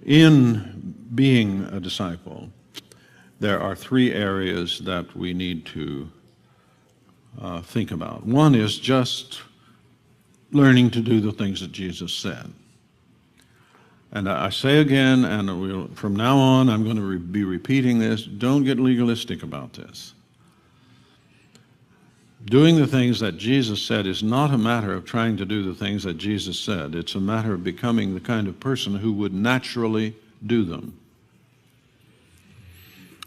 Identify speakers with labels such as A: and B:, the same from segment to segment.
A: In being a disciple, there are three areas that we need to think about. One is just learning to do the things that Jesus said. And I say again, and from now on I'm going to be repeating this, don't get legalistic about this. Doing the things that Jesus said is not a matter of trying to do the things that Jesus said. It's a matter of becoming the kind of person who would naturally do them.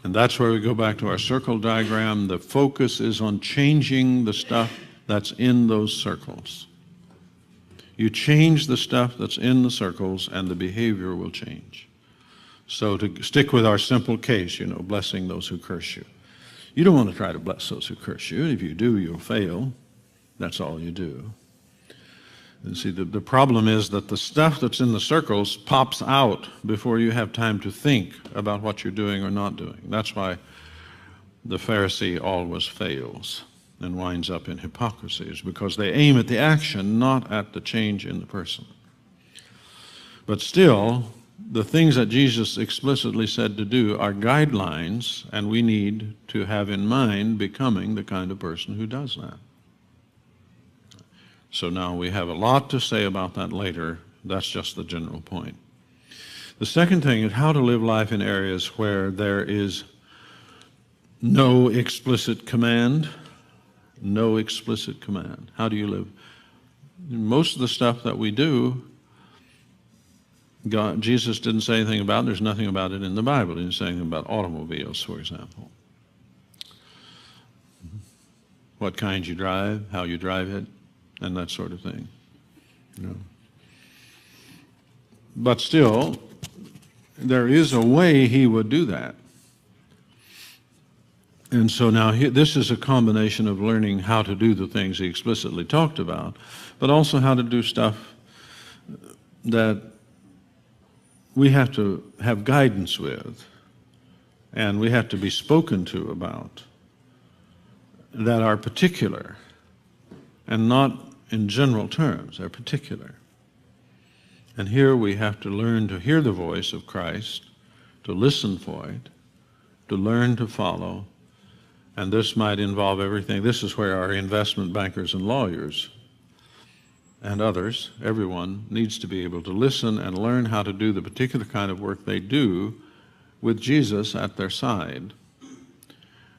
A: And that's where we go back to our circle diagram. The focus is on changing the stuff that's in those circles. You change the stuff that's in the circles and the behavior will change. So to stick with our simple case, blessing those who curse you. You don't want to try to bless those who curse you. If you do, you'll fail. That's all you do. And see, the problem is that the stuff that's in the circles pops out before you have time to think about what you're doing or not doing. That's why the Pharisee always fails and winds up in hypocrisy, is because they aim at the action, not at the change in the person. But still, the things that Jesus explicitly said to do are guidelines, and we need to have in mind becoming the kind of person who does that. So now we have a lot to say about that later. That's just the general point. The second thing is how to live life in areas where there is no explicit command. No explicit command. How do you live? Most of the stuff that we do, Jesus didn't say anything about it. There's nothing about it in the Bible. He didn't say anything about automobiles, for example. What kind you drive, how you drive it, and that sort of thing. But still, there is a way he would do that. And so now this is a combination of learning how to do the things he explicitly talked about, but also how to do stuff that we have to have guidance with, and we have to be spoken to about, that are particular, and not in general terms, they're particular. And here we have to learn to hear the voice of Christ, to listen for it, to learn to follow, and this might involve everything. This is where our investment bankers and lawyers and others, everyone, needs to be able to listen and learn how to do the particular kind of work they do with Jesus at their side,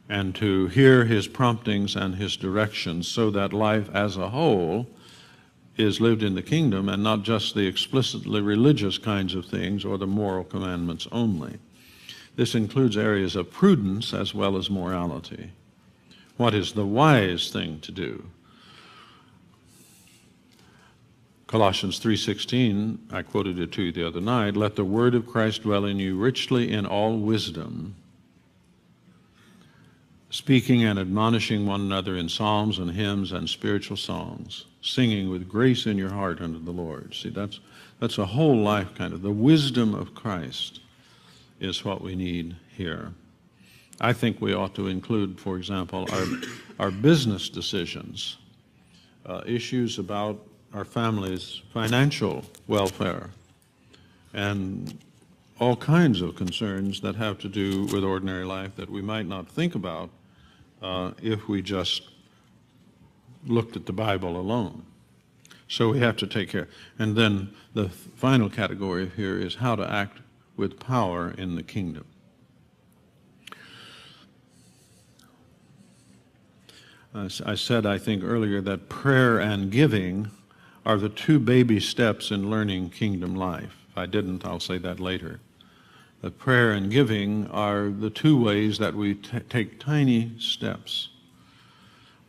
A: and to hear his promptings and his directions so that life as a whole is lived in the kingdom and not just the explicitly religious kinds of things or the moral commandments only. This includes areas of prudence as well as morality. What is the wise thing to do? Colossians 3:16, I quoted it to you the other night, let the word of Christ dwell in you richly in all wisdom, speaking and admonishing one another in psalms and hymns and spiritual songs, singing with grace in your heart unto the Lord. See, that's a whole life kind of. The wisdom of Christ is what we need here. I think we ought to include, for example, our business decisions, issues about our family's financial welfare, and all kinds of concerns that have to do with ordinary life that we might not think about if we just looked at the Bible alone. So we have to take care. And then the final category here is how to act with power in the kingdom. I said, I think earlier, that prayer and giving are the two baby steps in learning kingdom life. If I didn't, I'll say that later. That prayer and giving are the two ways that we take tiny steps.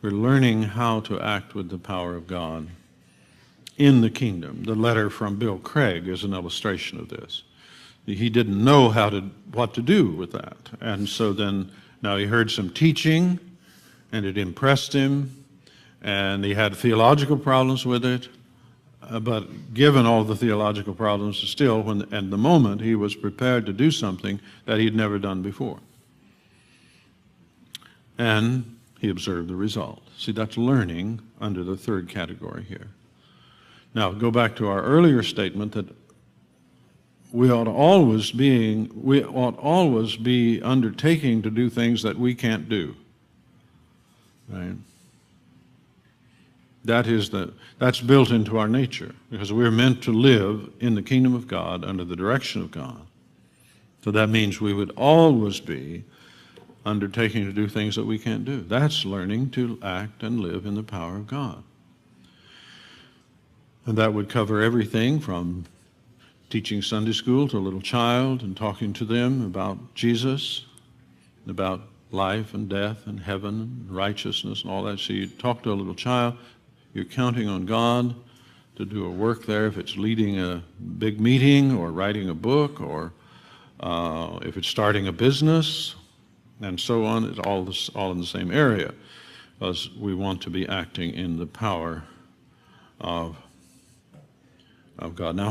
A: We're learning how to act with the power of God in the kingdom. The letter from Bill Craig is an illustration of this. He didn't know what to do with that. And so then, now he heard some teaching, and it impressed him, and he had theological problems with it. But given all the theological problems, still, at the moment, he was prepared to do something that he'd never done before. And he observed the result. See, that's learning under the third category here. Now, go back to our earlier statement that we ought always be undertaking to do things that we can't do. Right? That's built into our nature, because we're meant to live in the kingdom of God under the direction of God. So that means we would always be undertaking to do things that we can't do. That's learning to act and live in the power of God. And that would cover everything from teaching Sunday school to a little child and talking to them about Jesus, about life and death and heaven and righteousness and all that. So you talk to a little child, you're counting on God to do a work there, if it's leading a big meeting or writing a book, or if it's starting a business, and so on. It's all in the same area, because we want to be acting in the power of God. Now,